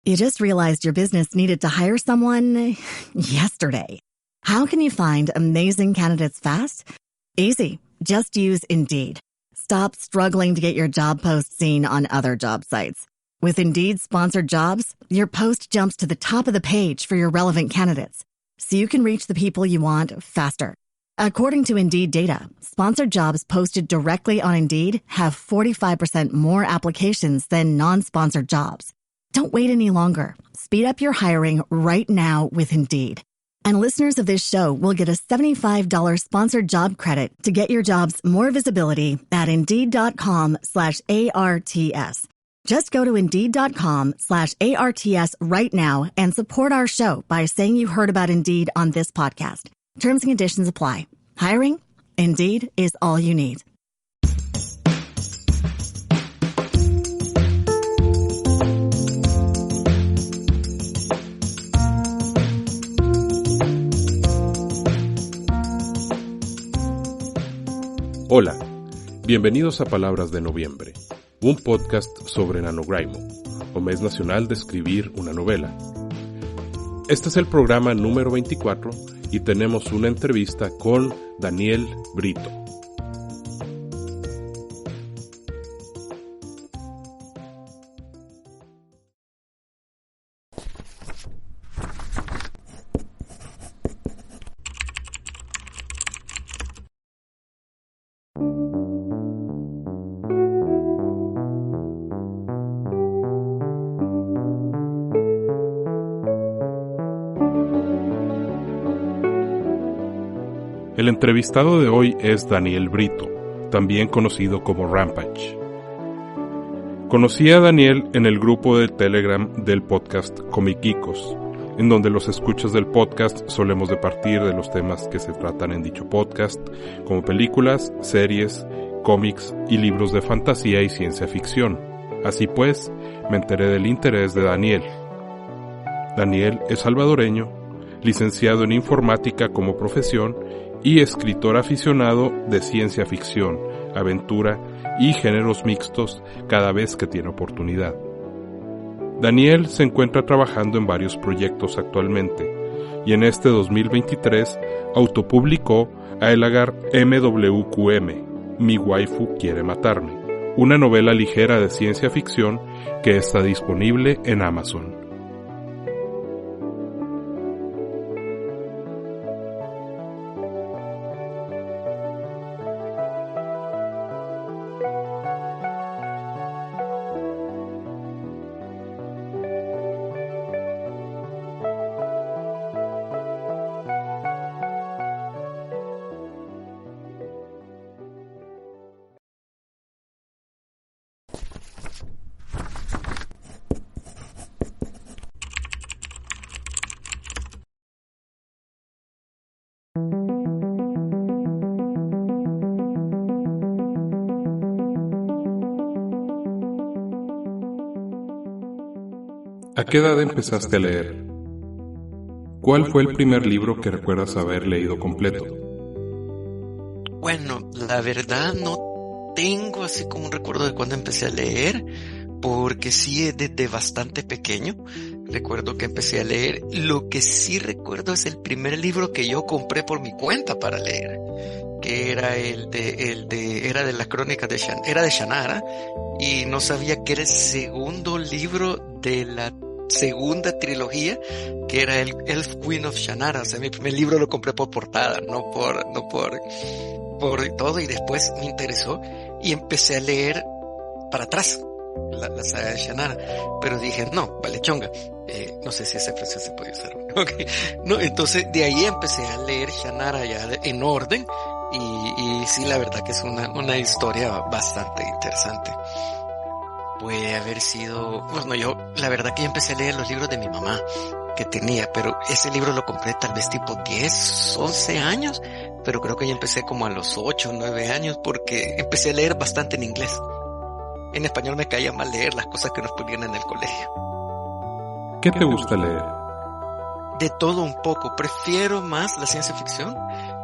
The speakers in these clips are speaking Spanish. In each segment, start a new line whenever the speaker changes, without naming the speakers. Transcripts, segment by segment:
You just realized your business needed to hire someone yesterday. How can you find amazing candidates fast? Easy. Just use Indeed. Stop struggling to get your job post seen on other job sites. With Indeed sponsored jobs, your post jumps to the top of the page for your relevant candidates, so you can reach the people you want faster. According to Indeed data, sponsored jobs posted directly on Indeed have 45% more applications than non-sponsored jobs. Don't wait any longer. Speed up your hiring right now with Indeed. And listeners of this show will get a $75 sponsored job credit to get your jobs more visibility at Indeed.com/ARTS. Just go to Indeed.com/ARTS right now and support our show by saying you heard about Indeed on this podcast. Terms and conditions apply. Hiring? Indeed is all you need.
Hola, bienvenidos a Palabras de Noviembre, un podcast sobre NaNoWriMo, o mes nacional de escribir una novela. Este es el programa número 24 y tenemos una entrevista con Daniel Brito. El entrevistado de hoy es Daniel Brito, también conocido como Rampage. Conocí a Daniel en el grupo de Telegram del podcast Comiquicos, en donde los escuchas del podcast solemos departir de los temas que se tratan en dicho podcast, como películas, series, cómics y libros de fantasía y ciencia ficción. Así pues, me enteré del interés de Daniel. Daniel es salvadoreño, licenciado en informática como profesión y escritor aficionado de ciencia ficción, aventura y géneros mixtos cada vez que tiene oportunidad. Daniel se encuentra trabajando en varios proyectos actualmente y en este 2023 autopublicó a el lagar MWQM, Mi waifu quiere matarme, una novela ligera de ciencia ficción que está disponible en Amazon. ¿A qué edad empezaste a leer? ¿Cuál fue el primer libro que recuerdas haber leído completo?
Bueno, la verdad no tengo así como un recuerdo de cuando empecé a leer, porque sí desde bastante pequeño recuerdo que empecé a leer. Lo que sí recuerdo es el primer libro que yo compré por mi cuenta para leer, que era era de las crónicas era de Shannara, y no sabía que era el segundo libro de la segunda trilogía, que era el Elf Queen of Shannara. O sea, mi primer libro lo compré por portada, no por todo, y después me interesó y empecé a leer para atrás la saga de Shannara, pero dije, no, vale chonga, no sé si esa expresión se puede usar. Okay. No, entonces de ahí empecé a leer Shannara ya en orden, y sí, la verdad que es una historia bastante interesante. Puede haber sido, bueno, yo la verdad que yo empecé a leer los libros de mi mamá que tenía, pero ese libro lo compré tal vez tipo 10, 11 años, pero creo que yo empecé como a los 8, 9 años, porque empecé a leer bastante en inglés. En español me caía mal leer las cosas que nos ponían en el colegio.
¿Qué te gusta leer?
De todo un poco, prefiero más la ciencia ficción,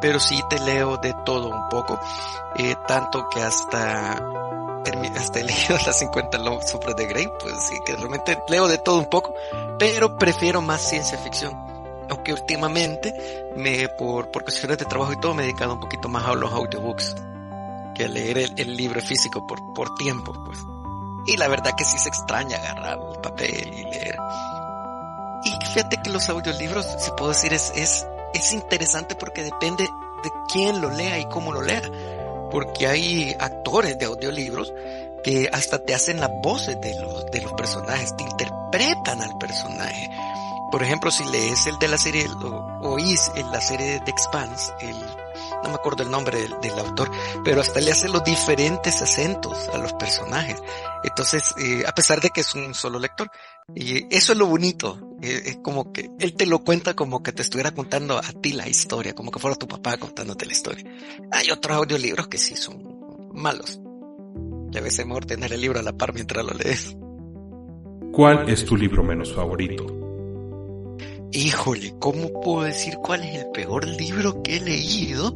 pero sí te leo de todo un poco, tanto que hasta he leído las 50 sombras de Grey, pues sí, que realmente leo de todo un poco, pero prefiero más ciencia ficción. Aunque últimamente, por cuestiones de trabajo y todo, me he dedicado un poquito más a los audiobooks que a leer el libro físico por tiempo, pues. Y la verdad que sí se extraña agarrar el papel y leer. Y fíjate que los audiolibros, si puedo decir, es interesante porque depende de quién lo lea y cómo lo lea. Porque hay actores de audiolibros que hasta te hacen las voces de los personajes, te interpretan al personaje. Por ejemplo, si lees el de la serie, oís en la serie de The Expanse, no me acuerdo el nombre del autor, pero hasta le hace los diferentes acentos a los personajes. Entonces, a pesar de que es un solo lector, y eso es lo bonito, es como que él te lo cuenta como que te estuviera contando a ti la historia, como que fuera tu papá contándote la historia. Hay otros audiolibros que sí son malos. Y a veces es mejor tener el libro a la par mientras lo lees.
¿Cuál es tu libro menos favorito?
Híjole, ¿cómo puedo decir cuál es el peor libro que he leído?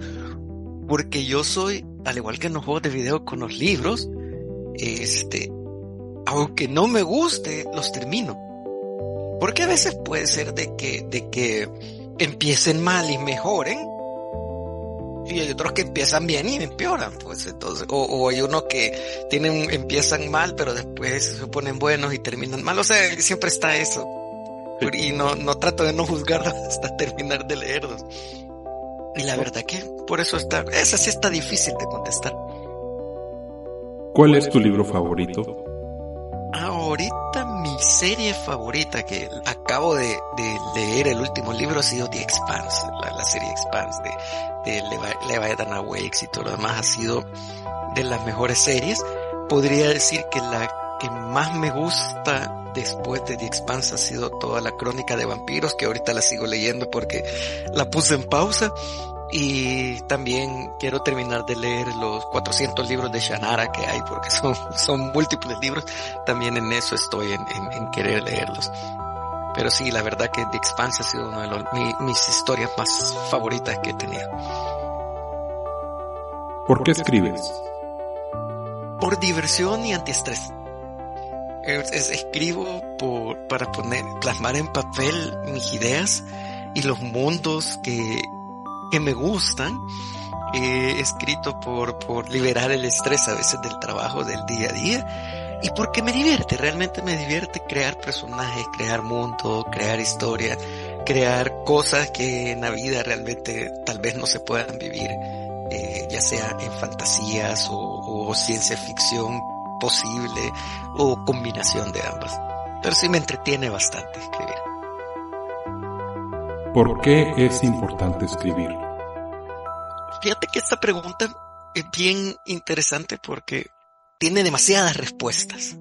Porque yo soy, al igual que en los juegos de video con los libros, aunque no me guste, los termino. Porque a veces puede ser de que empiecen mal y mejoren, y hay otros que empiezan bien y empeoran, pues entonces, o hay unos que empiezan mal, pero después se ponen buenos y terminan mal. O sea, siempre está eso. Y no trato de no juzgarlos hasta terminar de leerlos. Y la verdad que por eso esa sí está difícil de contestar.
¿Cuál es tu libro favorito?
Ahorita mi serie favorita que acabo de leer, el último libro, ha sido The Expanse, la serie Expanse de Leviathan Awakes y todo lo demás. Ha sido de las mejores series. Podría decir que la que más me gusta después de The Expanse ha sido toda la crónica de vampiros, que ahorita la sigo leyendo porque la puse en pausa. Y también quiero terminar de leer los 400 libros de Shannara que hay, porque son múltiples libros. También en eso estoy, en querer leerlos. Pero sí, la verdad que The Expanse ha sido una de mis historias más favoritas que he tenido.
¿Por qué escribes?
Por diversión y antiestrés. Escribo para plasmar en papel mis ideas y los mundos que me gustan. He escrito por liberar el estrés a veces del trabajo, del día a día, y porque me divierte, realmente me divierte crear personajes, crear mundo, crear historia, crear cosas que en la vida realmente tal vez no se puedan vivir, ya sea en fantasías o ciencia ficción posible o combinación de ambas. Pero sí me entretiene bastante escribir.
¿Por qué es importante escribir?
Fíjate que esta pregunta es bien interesante porque tiene demasiadas respuestas.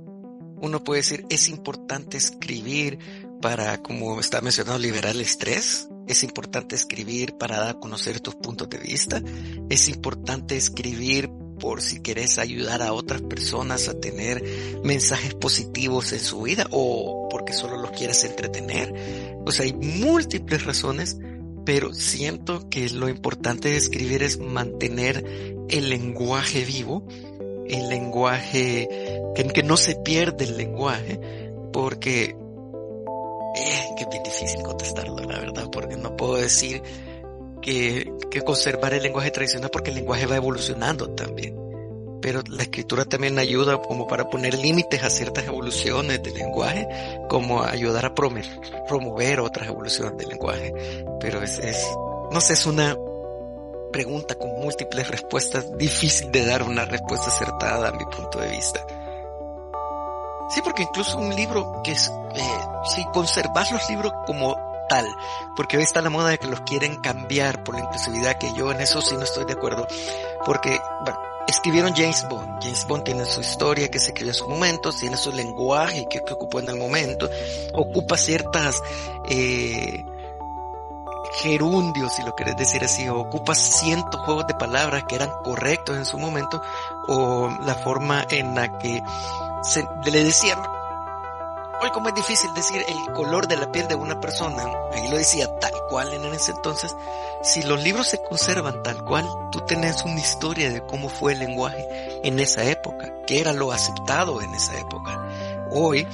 Uno puede decir, es importante escribir para, como está mencionado, liberar el estrés. Es importante escribir para dar a conocer tus puntos de vista. Es importante escribir por si querés ayudar a otras personas a tener mensajes positivos en su vida, o porque solo los quieres entretener. O sea, hay múltiples razones, pero siento que lo importante de escribir es mantener el lenguaje vivo, el lenguaje, que no se pierde el lenguaje, porque que es bien difícil contestarlo, la verdad, porque no puedo decir que conservar el lenguaje tradicional, porque el lenguaje va evolucionando también. Pero la escritura también ayuda como para poner límites a ciertas evoluciones del lenguaje, como ayudar a promover otras evoluciones del lenguaje. Pero no sé, es una pregunta con múltiples respuestas, difícil de dar una respuesta acertada a mi punto de vista. Sí, porque incluso un libro que es, si conservas los libros como tal, porque hoy está la moda de que los quieren cambiar por la inclusividad, que yo en eso sí no estoy de acuerdo, porque, bueno, escribieron James Bond. James Bond tiene su historia que se escribió en su momento, tiene su lenguaje que ocupó en el momento, ocupa ciertas gerundios, si lo querés decir así, o ocupa cientos juegos de palabras que eran correctos en su momento, o la forma en la que le decían, hoy como es difícil decir el color de la piel de una persona, ahí lo decía tal cual en ese entonces. Si los libros se conservan tal cual, tú tenés una historia de cómo fue el lenguaje en esa época, que era lo aceptado en esa época. Hoy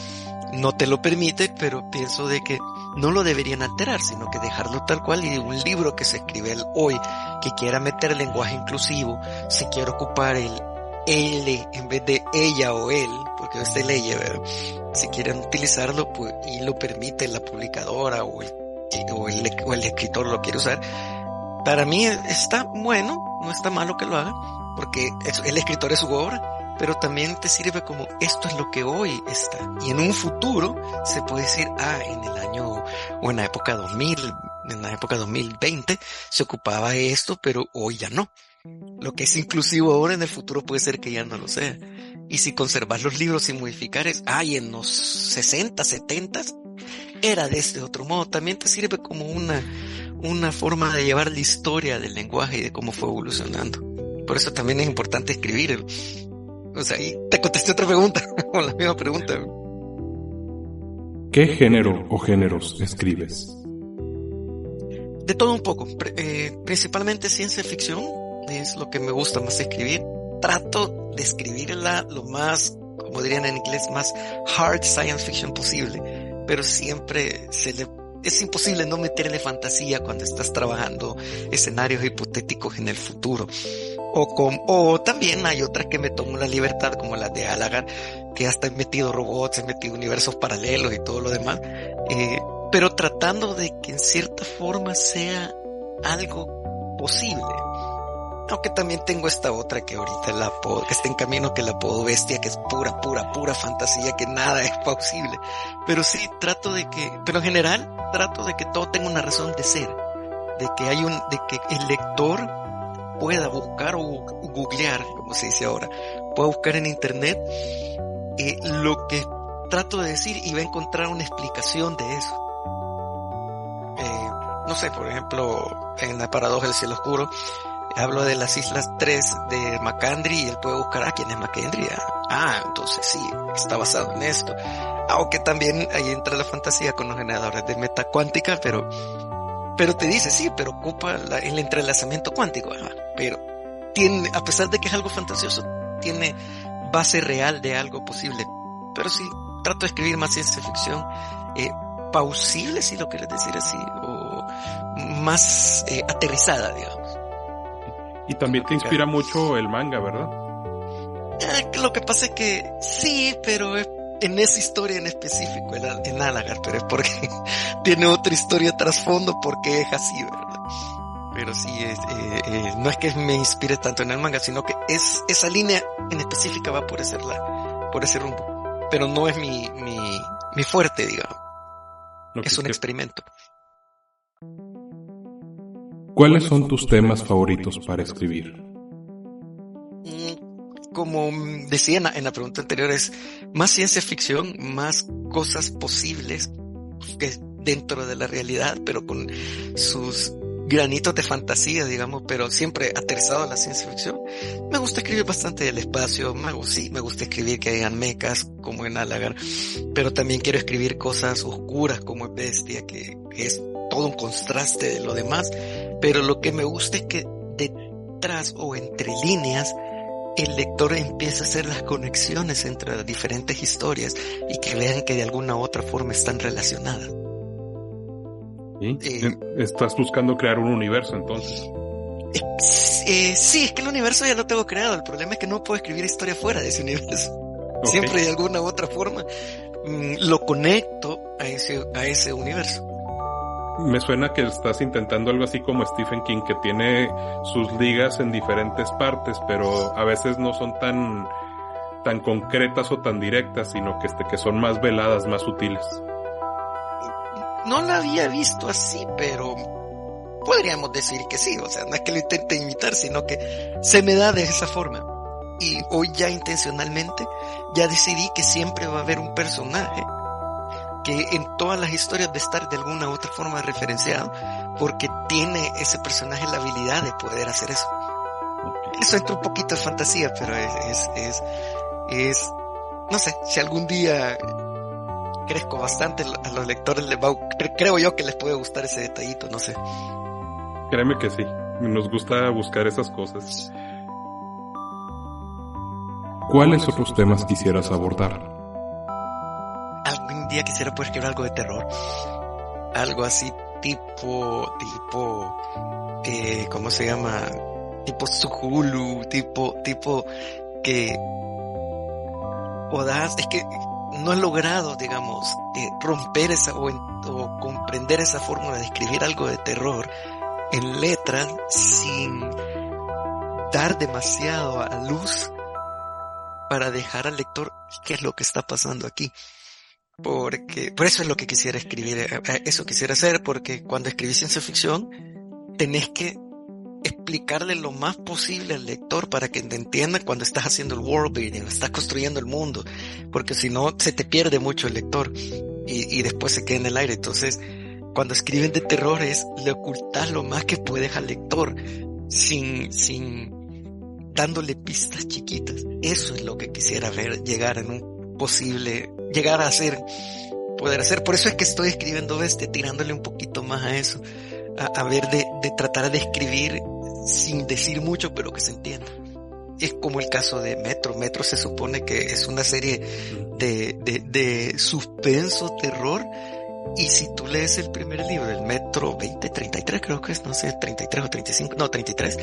no te lo permite, pero pienso de que no lo deberían alterar, sino que dejarlo tal cual. Y un libro que se escribe hoy, que quiera meter el lenguaje inclusivo, si quiere ocupar el él en vez de ella o él, porque es el ella, ¿verdad? Si quieren utilizarlo, pues, y lo permite la publicadora o el escritor lo quiere usar, para mí está bueno, no está malo que lo haga, porque el escritor es su obra, pero también te sirve como esto es lo que hoy está. Y en un futuro se puede decir, en el año, o en la época 2000, en la época 2020, se ocupaba esto, pero hoy ya no. Lo que es inclusivo ahora en el futuro puede ser que ya no lo sea. Y si conservas los libros sin modificar en los 60, 70 era de este otro modo. También te sirve como una forma de llevar la historia del lenguaje y de cómo fue evolucionando. Por eso también es importante escribir. O sea, y te contesté otra pregunta, o la misma pregunta.
¿Qué género o géneros escribes?
De todo un poco, principalmente ciencia ficción, es lo que me gusta más escribir. Trato de escribirla lo más, como dirían en inglés, más hard science fiction posible, pero siempre es imposible no meterle fantasía cuando estás trabajando escenarios hipotéticos en el futuro. O también hay otras que me tomo la libertad, como las de Gallagher, que hasta he metido robots, he metido universos paralelos y todo lo demás, pero tratando de que en cierta forma sea algo posible. Aunque también tengo esta otra que ahorita que está en camino, que la apodo Bestia, que es pura fantasía, que nada es posible. Pero sí, pero en general, trato de que todo tenga una razón de ser. De que el lector pueda buscar o googlear, como se dice ahora, pueda buscar en internet lo que trato de decir y va a encontrar una explicación de eso. No sé, por ejemplo, en La paradoja del cielo oscuro, hablo de las islas 3 de Macandri y él puede buscar quién es Macandri. Entonces sí, está basado en esto. Aunque también ahí entra la fantasía con los generadores de metacuántica, pero te dice, sí, pero ocupa el entrelazamiento cuántico. Pero tiene, a pesar de que es algo fantasioso, tiene base real de algo posible. Pero sí, trato de escribir más ciencia ficción, plausible, si lo quieres decir así, o más aterrizada, digamos.
Y también te inspira mucho el manga, ¿verdad?
Lo que pasa es que sí, pero en esa historia en específico, en Gallagher, pero es porque tiene otra historia trasfondo, porque es así, ¿verdad? Pero sí, no es que me inspire tanto en el manga, sino que esa línea en específica va por ese rumbo. Pero no es mi fuerte, digamos. Es un experimento.
¿Cuáles son tus temas favoritos para escribir?
Como decía en la pregunta anterior, es más ciencia ficción, más cosas posibles que dentro de la realidad, pero con sus granitos de fantasía, digamos, pero siempre aterrizado en la ciencia ficción. Me gusta escribir bastante del espacio, me gusta escribir que hayan mechas, como en Gallagher, pero también quiero escribir cosas oscuras como en Bestia, que es todo un contraste de lo demás, pero lo que me gusta es que detrás o entre líneas el lector empieza a hacer las conexiones entre las diferentes historias y que vean que de alguna u otra forma están relacionadas.
¿Estás buscando crear un universo entonces?
Sí, es que el universo ya lo tengo creado. El problema es que no puedo escribir historia fuera de ese universo. Okay. Siempre de alguna u otra forma lo conecto a ese universo.
Me suena que estás intentando algo así como Stephen King, que tiene sus ligas en diferentes partes, pero a veces no son tan concretas o tan directas, sino que son más veladas, más sutiles.
No la había visto así, pero podríamos decir que sí. O sea, no es que lo intente imitar, sino que se me da de esa forma. Y hoy ya intencionalmente ya decidí que siempre va a haber un personaje que en todas las historias de estar de alguna u otra forma referenciado, porque tiene ese personaje la habilidad de poder hacer eso. Eso entra un poquito de fantasía, pero es no sé, si algún día crezco bastante, a los lectores creo yo que les puede gustar ese detallito, no sé.
Créeme que sí, nos gusta buscar esas cosas. ¿cuáles otros temas quisieras abordar?
Algún día quisiera poder escribir algo de terror. Algo así tipo, ¿cómo se llama? Tipo Cthulhu, tipo que es que no he logrado, digamos, romper esa o comprender esa fórmula de escribir algo de terror en letras sin dar demasiado a luz para dejar al lector qué es lo que está pasando aquí. Porque por eso es lo que quisiera escribir, eso quisiera hacer, porque cuando escribí ciencia ficción tenés que explicarle lo más posible al lector para que te entienda cuando estás haciendo el world building, estás construyendo el mundo, porque si no se te pierde mucho el lector y después se queda en el aire. Entonces, cuando escriben de terror le ocultas lo más que puedes al lector sin dándole pistas chiquitas. Eso es lo que quisiera ver llegar en un posible, llegar a hacer, poder hacer. Por eso es que estoy escribiendo tirándole un poquito más a eso, a ver de tratar de escribir sin decir mucho, pero que se entienda. Es como el caso de Metro. Metro se supone que es una serie de suspenso, terror, y si tú lees el primer libro, el Metro 2033, creo que es, no sé, 33 o 35, no, 33,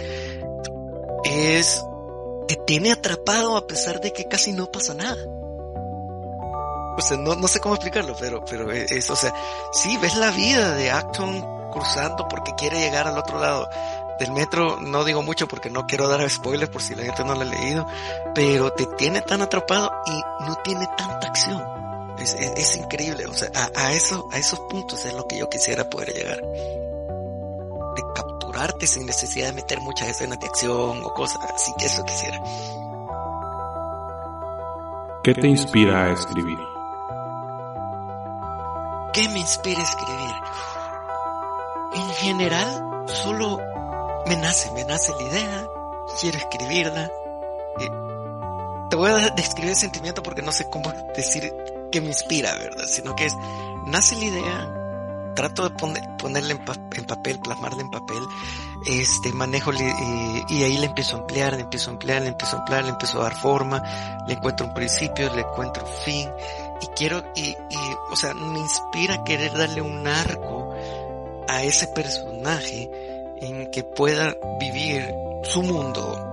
te tiene atrapado a pesar de que casi no pasa nada. O sea, no sé cómo explicarlo, pero es, o sea, sí, ves la vida de Acton cruzando porque quiere llegar al otro lado del metro. No digo mucho porque no quiero dar spoilers por si la gente no lo ha leído, pero te tiene tan atrapado y no tiene tanta acción. Es increíble. O sea, a esos puntos es lo que yo quisiera poder llegar. De capturarte sin necesidad de meter muchas escenas de acción o cosas así, que eso quisiera.
¿Qué te inspira a escribir?
¿Qué me inspira a escribir? En general, solo me nace la idea, quiero escribirla. Te voy a describir el sentimiento porque no sé cómo decir qué me inspira, ¿verdad? Sino que nace la idea, trato de ponerla en papel, plasmarla en papel, manejo y ahí le empiezo a ampliar, le empiezo a dar forma, le encuentro un principio, le encuentro un fin, y quiero, o sea, me inspira querer darle un arco a ese personaje en que pueda vivir su mundo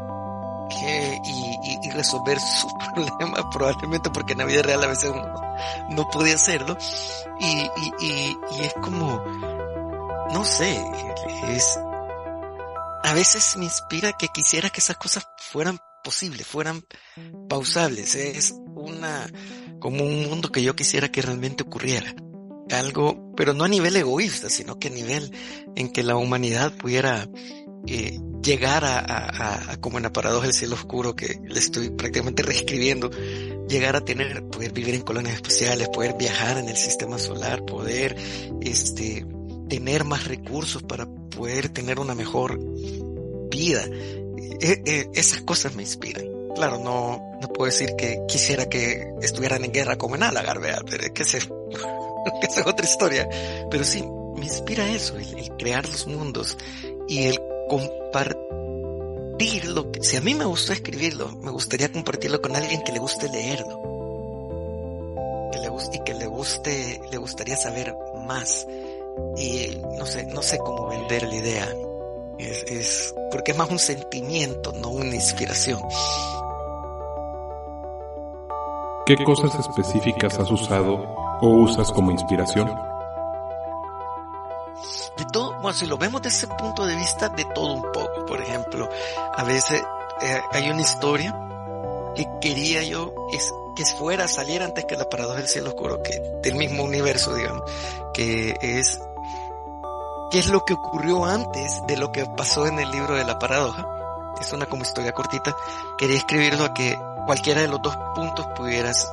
y resolver sus problemas, probablemente porque en la vida real a veces uno no puede hacerlo, y es como, no sé, a veces me inspira que quisiera que esas cosas fueran posibles, fueran pausables. Es como un mundo que yo quisiera que realmente ocurriera. Algo, pero no a nivel egoísta, sino que a nivel en que la humanidad pudiera llegar a como en la paradoja del cielo oscuro, que le estoy prácticamente reescribiendo, llegar a poder vivir en colonias espaciales, poder viajar en el sistema solar, poder tener más recursos para poder tener una mejor vida. Esas cosas me inspiran. Claro, no puedo decir que quisiera que estuvieran en guerra como en Alagar, ¿verdad? Pero es que esa es otra historia. Pero sí, me inspira eso, el crear los mundos y el compartir lo que, si a mí me gusta escribirlo, me gustaría compartirlo con alguien que le guste leerlo, que le gustaría saber más. Y no sé cómo vender la idea. Es porque es más un sentimiento, no una inspiración.
¿Qué cosas específicas has usado o usas como inspiración?
De todo, bueno, si lo vemos desde ese punto de vista, de todo un poco. Por ejemplo, a veces hay una historia que quería yo que fuera a salir antes que la paradoja del cielo oscuro, que del mismo universo, digamos, que es qué es lo que ocurrió antes de lo que pasó en el libro de la paradoja. Es una como historia cortita. Quería escribirlo a que cualquiera de los dos puntos pudieras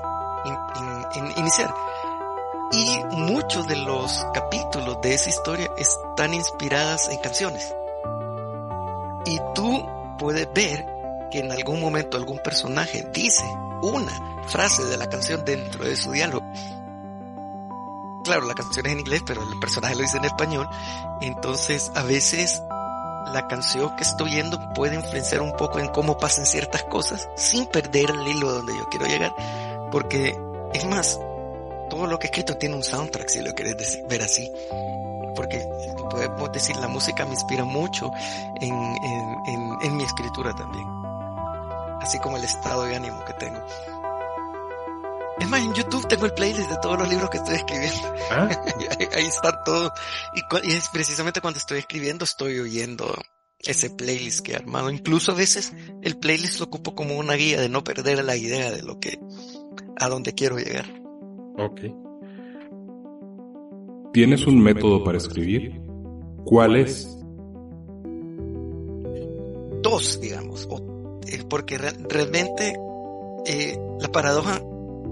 iniciar. Y muchos de los capítulos de esa historia están inspiradas en canciones. Y tú puedes ver que en algún momento algún personaje dice una frase de la canción dentro de su diálogo. Claro, la canción es en inglés, pero el personaje lo dice en español. Entonces, a veces la canción que estoy yendo puede influenciar un poco en cómo pasan ciertas cosas sin perder el hilo donde yo quiero llegar, porque es más, todo lo que he escrito tiene un soundtrack, si lo quieres ver así, porque podemos decir, la música me inspira mucho en mi escritura también, así como el estado de ánimo que tengo. Es más, en YouTube tengo el playlist de todos los libros que estoy escribiendo.
Ah.
Ahí está todo. Y es precisamente cuando estoy escribiendo, estoy oyendo ese playlist que he armado. Incluso a veces el playlist lo ocupo como una guía de no perder la idea de a dónde quiero llegar.
Ok. ¿Tienes un método para escribir? ¿Cuál es?
Dos, digamos. Porque realmente la paradoja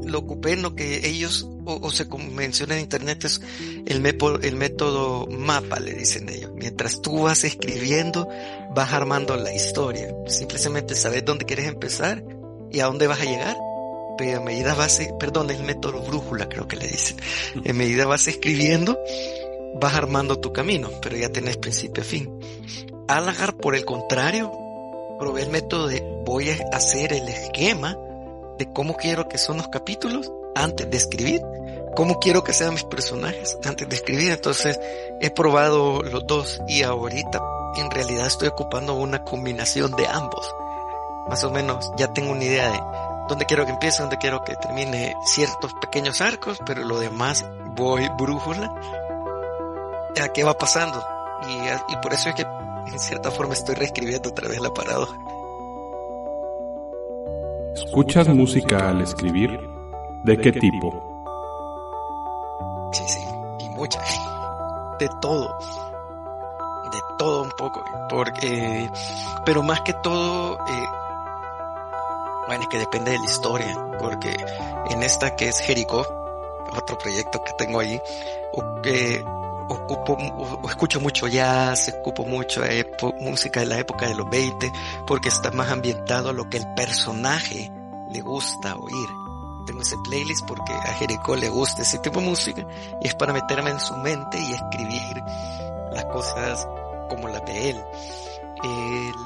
lo ocupé en lo que ellos o se menciona en internet, es el método mapa, le dicen ellos. Mientras tú vas escribiendo, vas armando la historia. Simplemente sabes dónde quieres empezar y a dónde vas a llegar. Pero a medida el método brújula, creo que le dicen. En medida vas escribiendo, vas armando tu camino, pero ya tenés principio a fin. Alagar, por el contrario, probé el método de voy a hacer el esquema de cómo quiero que son los capítulos antes de escribir, cómo quiero que sean mis personajes antes de escribir. Entonces he probado los dos y ahorita en realidad estoy ocupando una combinación de ambos. Más o menos ya tengo una idea de dónde quiero que empiece, dónde quiero que termine ciertos pequeños arcos, pero lo demás voy brújula a qué va pasando, y por eso es que en cierta forma estoy reescribiendo otra vez la paradoja.
¿Escuchas música al escribir? ¿De qué tipo?
Sí, y mucha. De todo un poco, porque, pero más que todo, bueno, es que depende de la historia, porque en esta que es Jericó, otro proyecto que tengo ahí, escucho mucho jazz, escucho mucho música de la época de los 20, porque está más ambientado a lo que el personaje le gusta oír. Tengo ese playlist porque a Jericó le gusta ese tipo de música y es para meterme en su mente y escribir las cosas como las de él.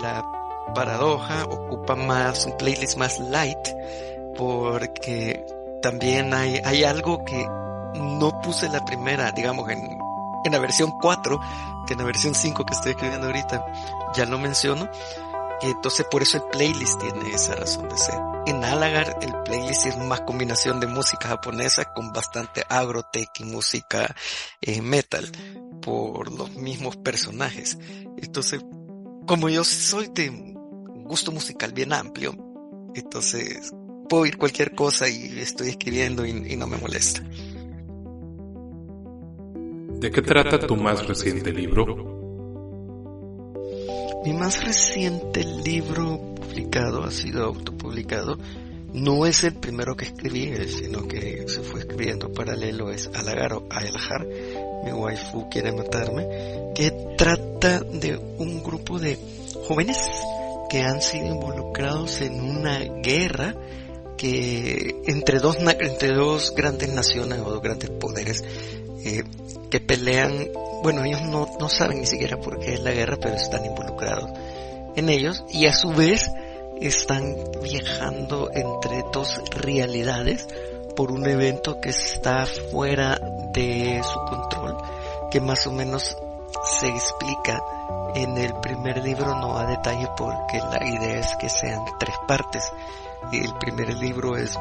La paradoja ocupa más un playlist más light, porque también hay algo que no puse en la primera, digamos en la versión 4, que en la versión 5 que estoy escribiendo ahorita ya lo menciono, y entonces por eso el playlist tiene esa razón de ser. En Alagar el playlist es más combinación de música japonesa con bastante agrotech y música metal, por los mismos personajes. Entonces, como yo soy de un gusto musical bien amplio, entonces puedo oír cualquier cosa y estoy escribiendo y no me molesta.
¿De qué trata tu más reciente libro?
Mi más reciente libro publicado, ha sido autopublicado, no es el primero que escribí, sino que se fue escribiendo paralelo, es Alagar o Aelhar, mi waifu quiere matarme, que trata de un grupo de jóvenes que han sido involucrados en una guerra que entre dos grandes naciones o dos grandes poderes que pelean. Bueno, ellos no saben ni siquiera por qué es la guerra, pero están involucrados en ellos y a su vez están viajando entre dos realidades por un evento que está fuera de su control, que más o menos se explica en el primer libro, no a detalle porque la idea es que sean 3 partes. El primer libro es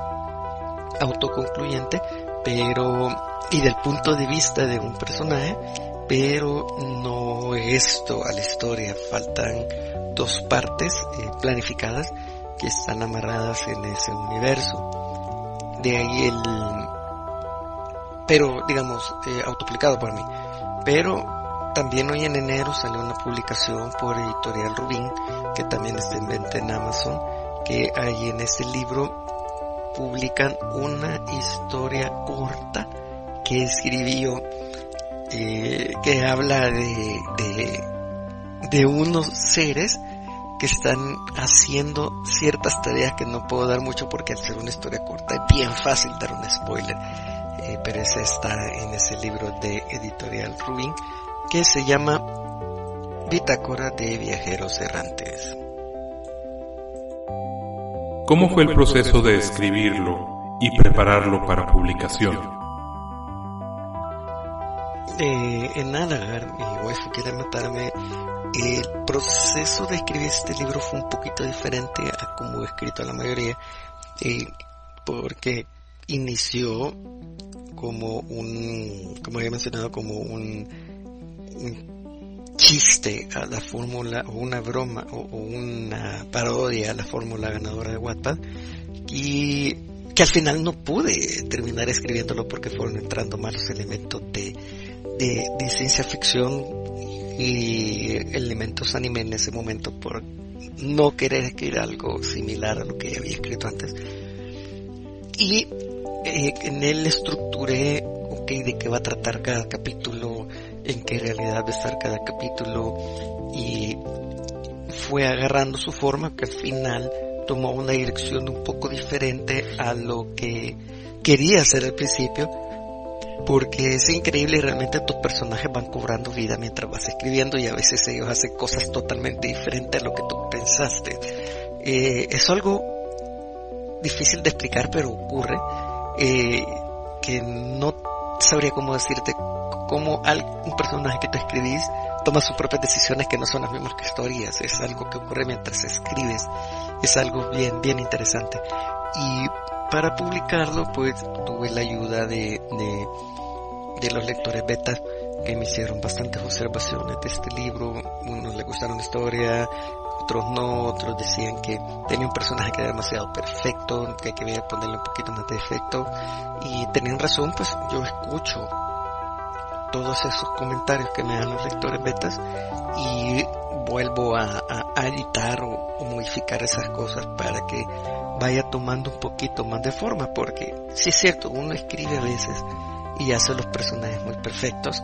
autoconcluyente, y del punto de vista de un personaje, pero no es toda la historia. Faltan 2 partes planificadas que están amarradas en ese universo. De ahí pero digamos autopublicado por mí. Pero también hoy en enero salió una publicación por Editorial Rubín, que también está en venta en Amazon, que ahí en ese libro publican una historia corta que escribí yo, que habla de unos seres que están haciendo ciertas tareas que no puedo dar mucho porque al ser una historia corta es bien fácil dar un spoiler, pero ese está en ese libro de Editorial Rubín, que se llama Bitácora de Viajeros Errantes.
¿Cómo fue el proceso de escribirlo y prepararlo para publicación?
En Alagar, mi waifu quiere matarme, el proceso de escribir este libro fue un poquito diferente a como he escrito la mayoría, porque inició como como había mencionado, como un chiste a la fórmula, o una broma, o una parodia a la fórmula ganadora de Wattpad, y que al final no pude terminar escribiéndolo porque fueron entrando malos elementos de ciencia ficción y elementos anime en ese momento, por no querer escribir algo similar a lo que ya había escrito antes. Y en él estructuré de qué va a tratar cada capítulo, en qué realidad va a estar cada capítulo, y fue agarrando su forma, que al final tomó una dirección un poco diferente a lo que quería hacer al principio, porque es increíble, realmente tus personajes van cobrando vida mientras vas escribiendo, y a veces ellos hacen cosas totalmente diferentes a lo que tú pensaste. Es algo difícil de explicar, pero ocurre, que no sabría cómo decirte cómo un personaje que tú escribís toma sus propias decisiones que no son las mismas que historias. Es algo que ocurre mientras escribes, es algo bien interesante. Y para publicarlo, pues tuve la ayuda de los lectores beta, que me hicieron bastantes observaciones de este libro. Unos les gustaron la historia, otros no, otros decían que tenía un personaje que era demasiado perfecto, que hay que ponerle un poquito más de efecto, y tenían razón. Pues yo escucho todos esos comentarios que me dan los lectores betas y vuelvo a editar o modificar esas cosas para que vaya tomando un poquito más de forma, porque sí es cierto, uno escribe a veces y hace los personajes muy perfectos,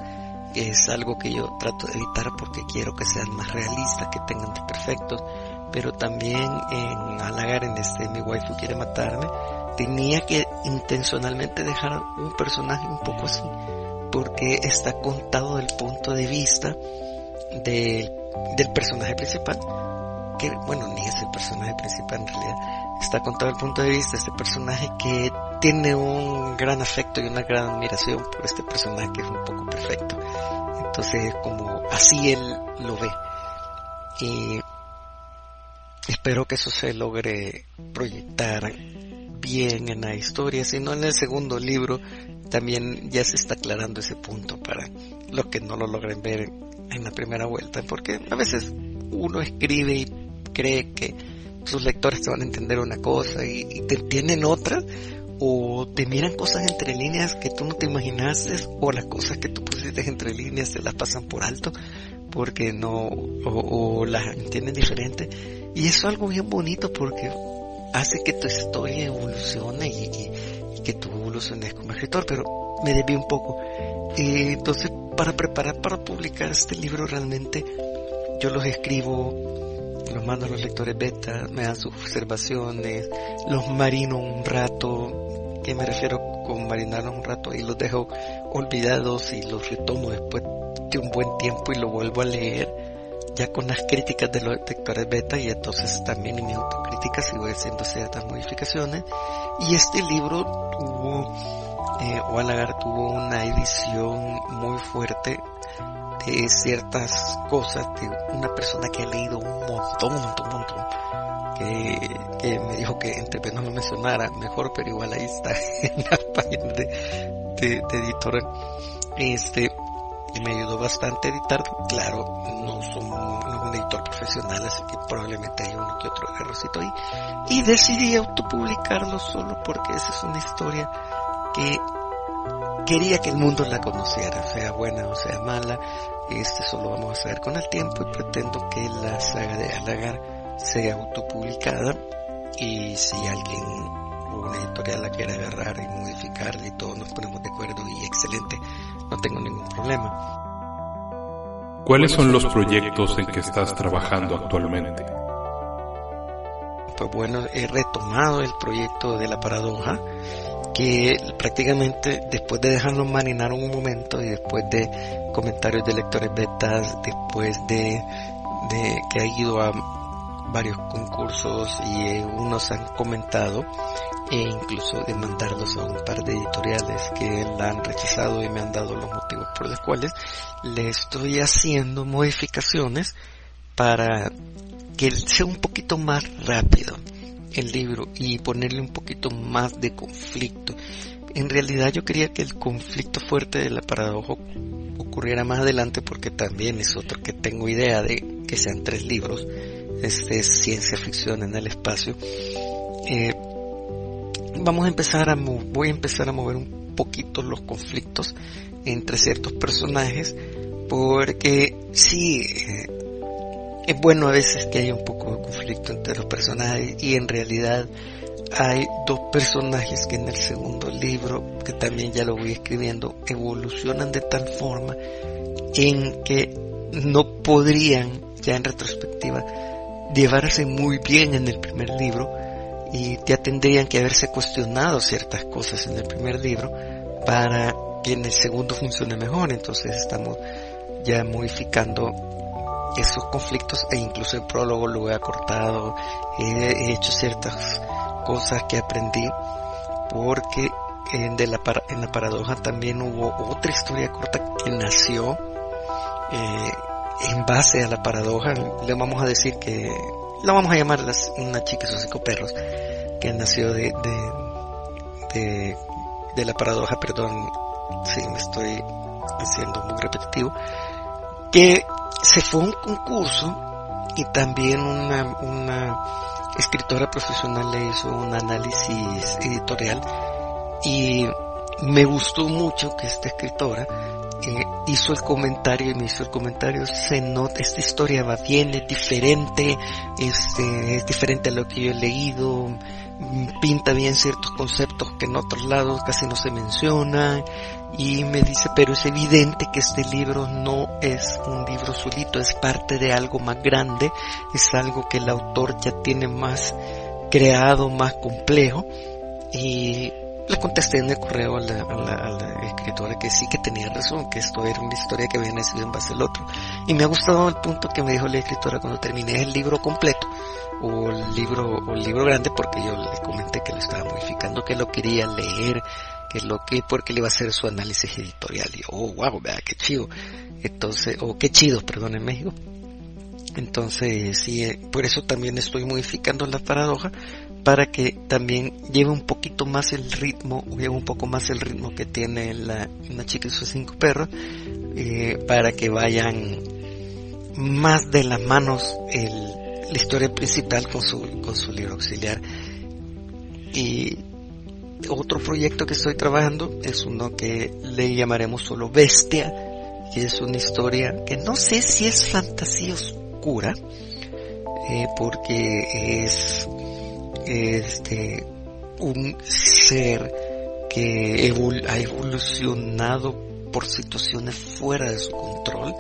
que es algo que yo trato de evitar porque quiero que sean más realistas, que tengan desperfectos. Pero también en Alagar, en Mi waifu quiere matarme, tenía que intencionalmente dejar un personaje un poco así, porque está contado del punto de vista del personaje principal, que bueno, ni es el personaje principal en realidad, está contado del punto de vista de este personaje que tiene un gran afecto y una gran admiración por este personaje que es un poco perfecto. Entonces, como así él lo ve, y espero que eso se logre proyectar bien en la historia. Si no, en el segundo libro también ya se está aclarando ese punto para los que no lo logren ver en la primera vuelta, porque a veces uno escribe y cree que sus lectores te van a entender una cosa y te entienden otra, o te miran cosas entre líneas que tú no te imaginaste, o las cosas que tú pusiste entre líneas te las pasan por alto porque no, o las entienden diferente, y eso es algo bien bonito porque hace que tu historia evolucione y que tú evoluciones como escritor. Pero me desvío un poco. Entonces, para preparar para publicar este libro, realmente yo los escribo, los mando a los lectores beta, me dan sus observaciones, los marino un rato. ¿Qué me refiero con marinarlos un rato? Y los dejo olvidados y los retomo después de un buen tiempo y lo vuelvo a leer ya con las críticas de los lectores beta, y entonces también en mis autocríticas y voy haciendo ciertas modificaciones. Y este libro tuvo, Alagar tuvo una edición muy fuerte de ciertas cosas de una persona que ha leído un montón, que me dijo que entre vez no lo mencionara mejor, pero igual ahí está en la página de editora. Y me ayudó bastante a editar. Claro, no es un editor profesional, así que probablemente hay uno que otro errorcito ahí. Y decidí autopublicarlo solo porque esa es una historia que quería que el mundo la conociera, sea buena o sea mala. Solo vamos a saber con el tiempo, y pretendo que la saga de Alagar sea autopublicada, y si alguien o una editorial la quiere agarrar y modificarla y todo, nos ponemos de acuerdo y excelente, no tengo ningún problema.
¿Cuáles son los proyectos en que estás trabajando actualmente?
Pues bueno, he retomado el proyecto de La Paradoja, que prácticamente después de dejarlo marinar un momento y después de comentarios de lectores betas, después de que ha ido a varios concursos y unos han comentado e incluso de mandarlos a un par de editoriales que la han rechazado y me han dado los motivos por los cuales le estoy haciendo modificaciones para que sea un poquito más rápido el libro y ponerle un poquito más de conflicto. En realidad yo quería que el conflicto fuerte de la paradoja ocurriera más adelante, porque también es otro que tengo idea de que sean 3 libros. Este es ciencia ficción en el espacio. Voy a empezar a mover un poquito los conflictos entre ciertos personajes, porque sí, es bueno a veces que haya un poco de conflicto entre los personajes, y en realidad hay 2 personajes que en el segundo libro, que también ya lo voy escribiendo, evolucionan de tal forma en que no podrían, ya en retrospectiva, llevarse muy bien en el primer libro, y ya tendrían que haberse cuestionado ciertas cosas en el primer libro para que en el segundo funcione mejor. Entonces estamos ya modificando esos conflictos, e incluso el prólogo lo he acortado, he hecho ciertas cosas que aprendí, porque en la paradoja también hubo otra historia corta que nació en base a la paradoja. Le vamos a decir que la vamos a llamar Una chica y sus 5 perros, que nació de la paradoja. Perdón si me estoy haciendo muy repetitivo, que se fue a un concurso y también una escritora profesional le hizo un análisis editorial, y me gustó mucho que esta escritora hizo el comentario, y me hizo el comentario: se nota, esta historia va bien, es diferente, es diferente a lo que yo he leído, pinta bien ciertos conceptos que en otros lados casi no se mencionan. Y me dice, pero es evidente que este libro no es un libro solito, es parte de algo más grande, es algo que el autor ya tiene más creado, más complejo. Y le contesté en el correo a la escritora que sí, que tenía razón, que esto era una historia que había nacido en base al otro. Y me ha gustado el punto que me dijo la escritora cuando terminé el libro completo, o el libro grande, porque yo le comenté que lo estaba modificando, que lo quería leer, porque le iba a hacer su análisis editorial. Y wow, vea, qué chido. Entonces, qué chido, perdón, en México. Entonces, sí, por eso también estoy modificando la paradoja, para que también lleve un poquito más el ritmo, que tiene Una chica y sus 5 perros, para que vayan más de las manos la historia principal con su libro auxiliar. Y otro proyecto que estoy trabajando es uno que le llamaremos solo Bestia, que es una historia que no sé si es fantasía oscura, porque es un ser que ha evolucionado por situaciones fuera de su control,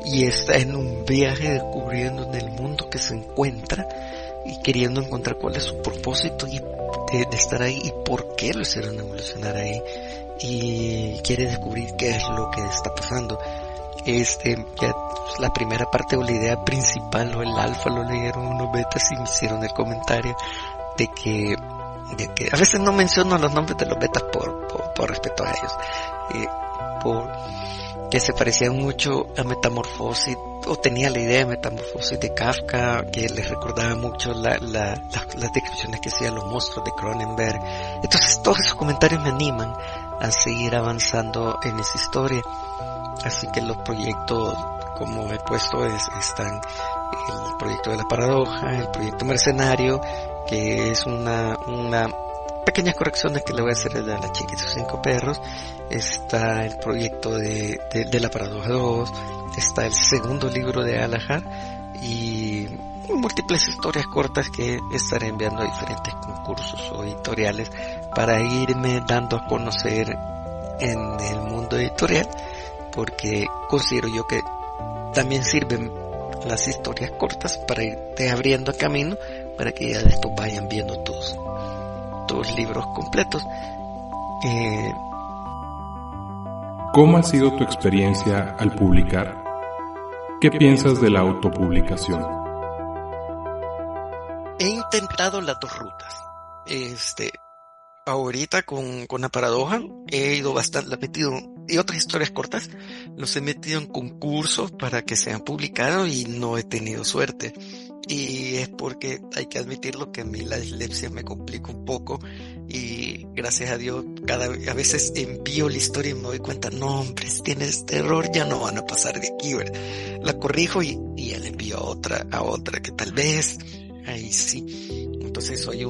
y está en un viaje descubriendo en el mundo que se encuentra y queriendo encontrar cuál es su propósito y de estar ahí, y por qué lo hicieron evolucionar ahí, y quiere descubrir qué es lo que está pasando. Ya la primera parte o la idea principal o el alfa lo leyeron unos betas y me hicieron el comentario de que a veces no menciono los nombres de los betas por respeto a ellos, que se parecían mucho a Metamorfosis, o tenía la idea de Metamorfosis de Kafka, que les recordaba mucho las descripciones que hacían los monstruos de Cronenberg. Entonces todos esos comentarios me animan a seguir avanzando en esa historia. Así que los proyectos, como he puesto, están el proyecto de la paradoja, el proyecto mercenario, que es una pequeñas correcciones que le voy a hacer a la chica y sus 5 perros. Está el proyecto de la paradoja 2, está el segundo libro de Alahar, y múltiples historias cortas que estaré enviando a diferentes concursos o editoriales para irme dando a conocer en el mundo editorial, porque considero yo que también sirven las historias cortas para irte abriendo camino, para que ya después vayan viendo tus libros completos.
¿Cómo ha sido tu experiencia al publicar? ¿Qué piensas de la autopublicación?
He intentado las dos rutas. Ahorita con la paradoja he ido bastante, he metido, y otras historias cortas, los he metido en concursos para que sean publicados y no he tenido suerte. Y es porque hay que admitirlo que a mí la dislexia me complica un poco y gracias a Dios a veces envío la historia y me doy cuenta, no hombre, si tienes este error ya no van a pasar de aquí, ¿verdad? La corrijo y ya le envío a otra que tal vez, ahí sí. Entonces soy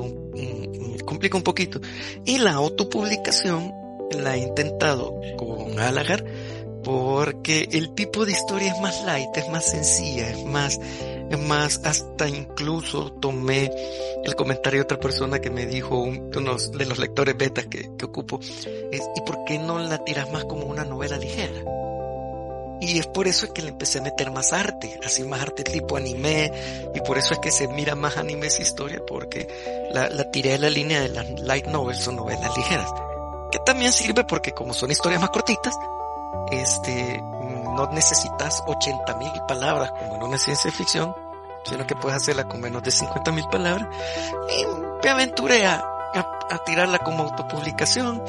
complica un poquito. Y la autopublicación la he intentado con Gallagher porque el tipo de historia es más light, es más sencilla, es más, hasta incluso tomé el comentario de otra persona que me dijo, unos de los lectores betas que ocupo, ¿y por qué no la tiras más como una novela ligera? Y es por eso que le empecé a meter más arte, así más arte tipo anime, y por eso es que se mira más anime esa historia, porque la tiré a la línea de las light novels o novelas ligeras, que también sirve porque como son historias más cortitas, no necesitas 80,000 palabras como en una ciencia ficción, sino que puedes hacerla con menos de 50,000 palabras, y me aventuré a tirarla como autopublicación,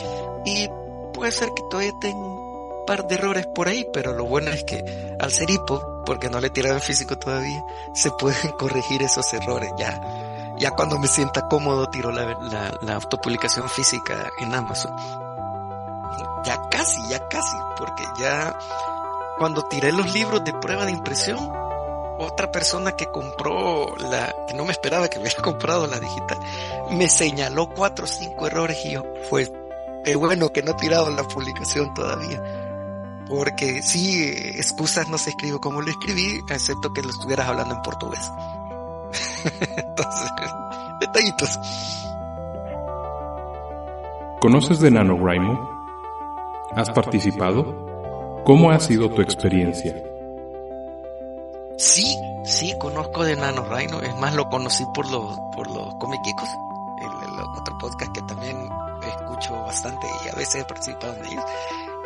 y puede ser que todavía tenga par de errores por ahí, pero lo bueno es que al ser hipo, porque no le he tirado en físico todavía, se pueden corregir esos errores. Ya cuando me sienta cómodo tiro la autopublicación física en Amazon. Ya casi, porque ya cuando tiré los libros de prueba de impresión, otra persona que compró que no me esperaba que hubiera comprado la digital, me señaló 4 o 5 errores y yo, fue bueno que no he tirado la publicación todavía. Porque sí, excusas no se escribe como lo escribí, excepto que lo estuvieras hablando en portugués. Entonces, detallitos.
¿Conoces de NaNoWriMo? ¿Has participado? ¿Cómo ha sido tu experiencia?
Sí, conozco de NaNoWriMo. Es más, lo conocí por los Comic Geekos, el otro podcast que también escucho bastante y a veces he participado en ellos.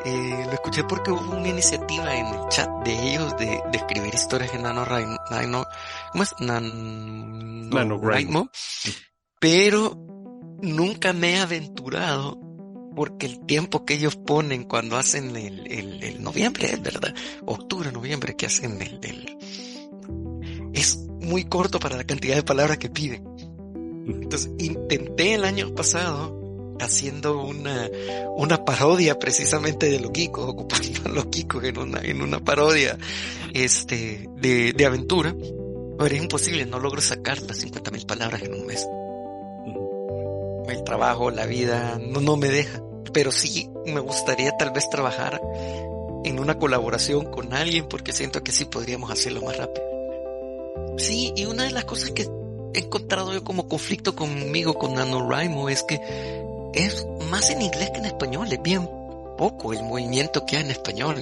Lo escuché porque hubo una iniciativa en el chat de ellos de escribir historias en NaNoWriMo. ¿Cómo es? NaNoWriMo. Pero nunca me he aventurado porque el tiempo que ellos ponen cuando hacen el noviembre, ¿verdad? Octubre, noviembre, que hacen es muy corto para la cantidad de palabras que piden. Entonces intenté el año pasado haciendo una parodia precisamente de los geekos, ocupando a los geekos en una parodia de aventura, pero es imposible, no logro sacar las 50,000 palabras en un mes. El trabajo, la vida no me deja, pero sí me gustaría tal vez trabajar en una colaboración con alguien porque siento que sí podríamos hacerlo más rápido. Sí, y una de las cosas que he encontrado yo como conflicto conmigo con NaNoWriMo es que es más en inglés que en español, es bien poco el movimiento que hay en español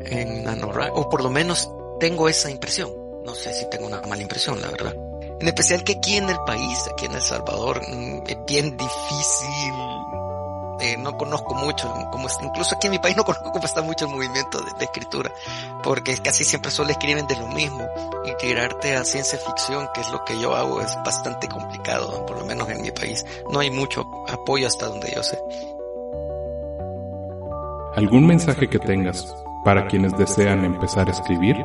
en NaNoWriMo, o por lo menos tengo esa impresión. No sé si tengo una mala impresión, la verdad. En especial que aquí en el país, aquí en El Salvador, es bien difícil. No conozco mucho, incluso aquí en mi país no conozco cómo está mucho el movimiento de escritura, porque casi siempre solo escriben de lo mismo, y tirarte a ciencia ficción, que es lo que yo hago, es bastante complicado, por lo menos en mi país. No hay mucho apoyo hasta donde yo sé.
¿Algún mensaje que tengas para quienes desean empezar a escribir?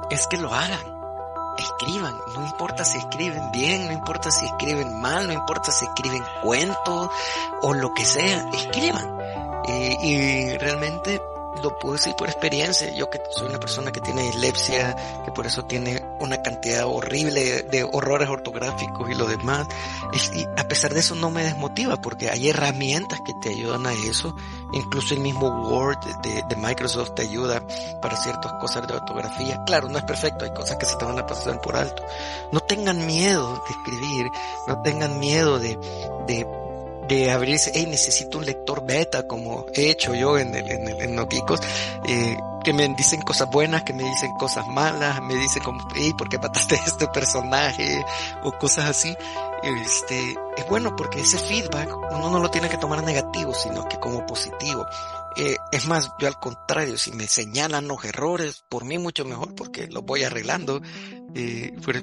Es que lo hagan. Escriban, no importa si escriben bien, no importa si escriben mal, no importa si escriben cuentos o lo que sea, escriban. Y realmente lo puedo decir por experiencia, yo que soy una persona que tiene dislexia, que por eso tiene una cantidad horrible de errores ortográficos y lo demás, y a pesar de eso no me desmotiva, porque hay herramientas que te ayudan a eso. Incluso el mismo Word de Microsoft te ayuda para ciertas cosas de ortografía. Claro, no es perfecto, hay cosas que se te van a pasar por alto. No tengan miedo de escribir, no tengan miedo de abrirse, necesito un lector beta, como he hecho yo en los geekos, que me dicen cosas buenas, que me dicen cosas malas, me dicen como, ¿por qué mataste a este personaje? O cosas así. es bueno porque ese feedback uno no lo tiene que tomar negativo, sino que como positivo. Es más, yo al contrario, si me señalan los errores, por mí mucho mejor porque los voy arreglando.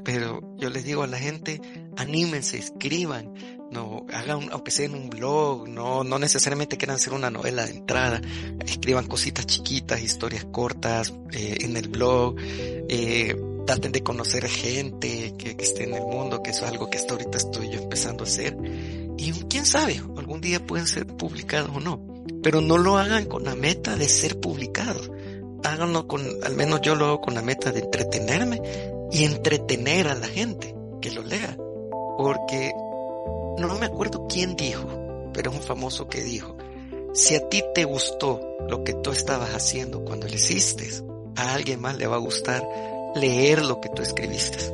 Pero yo les digo a la gente, anímense, escriban, no hagan, aunque sea en un blog, no necesariamente quieran hacer una novela de entrada, escriban cositas chiquitas, historias cortas en el blog. Traten de conocer gente que esté en el mundo, que eso es algo que hasta ahorita estoy yo empezando a hacer. Y quién sabe, algún día pueden ser publicados o no. Pero no lo hagan con la meta de ser publicados. Háganlo al menos yo lo hago con la meta de entretenerme y entretener a la gente que lo lea. Porque no me acuerdo quién dijo, pero es un famoso que dijo, si a ti te gustó lo que tú estabas haciendo cuando lo hiciste, a alguien más le va a gustar leer lo que tú escribiste.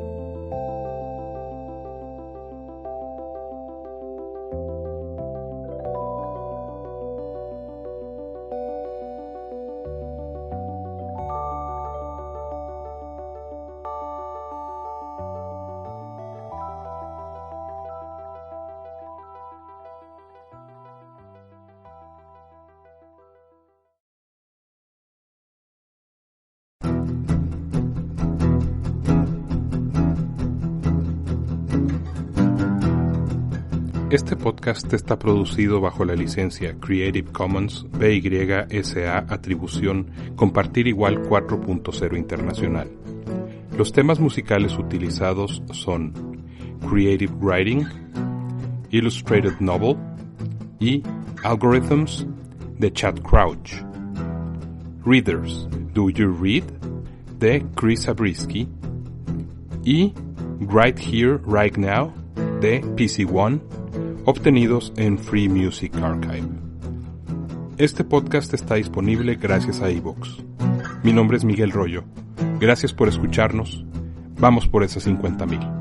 Este podcast está producido bajo la licencia Creative Commons BY-SA Atribución Compartir Igual 4.0 Internacional. Los temas musicales utilizados son Creative Writing, Illustrated Novel y Algorithms de Chad Crouch. Readers, Do You Read? De Chris Zabriskie y Right Here, Right Now de PC One, obtenidos en Free Music Archive. Este podcast está disponible gracias a iVoox. Mi nombre es Miguel Royo. Gracias por escucharnos. Vamos por esas 50,000.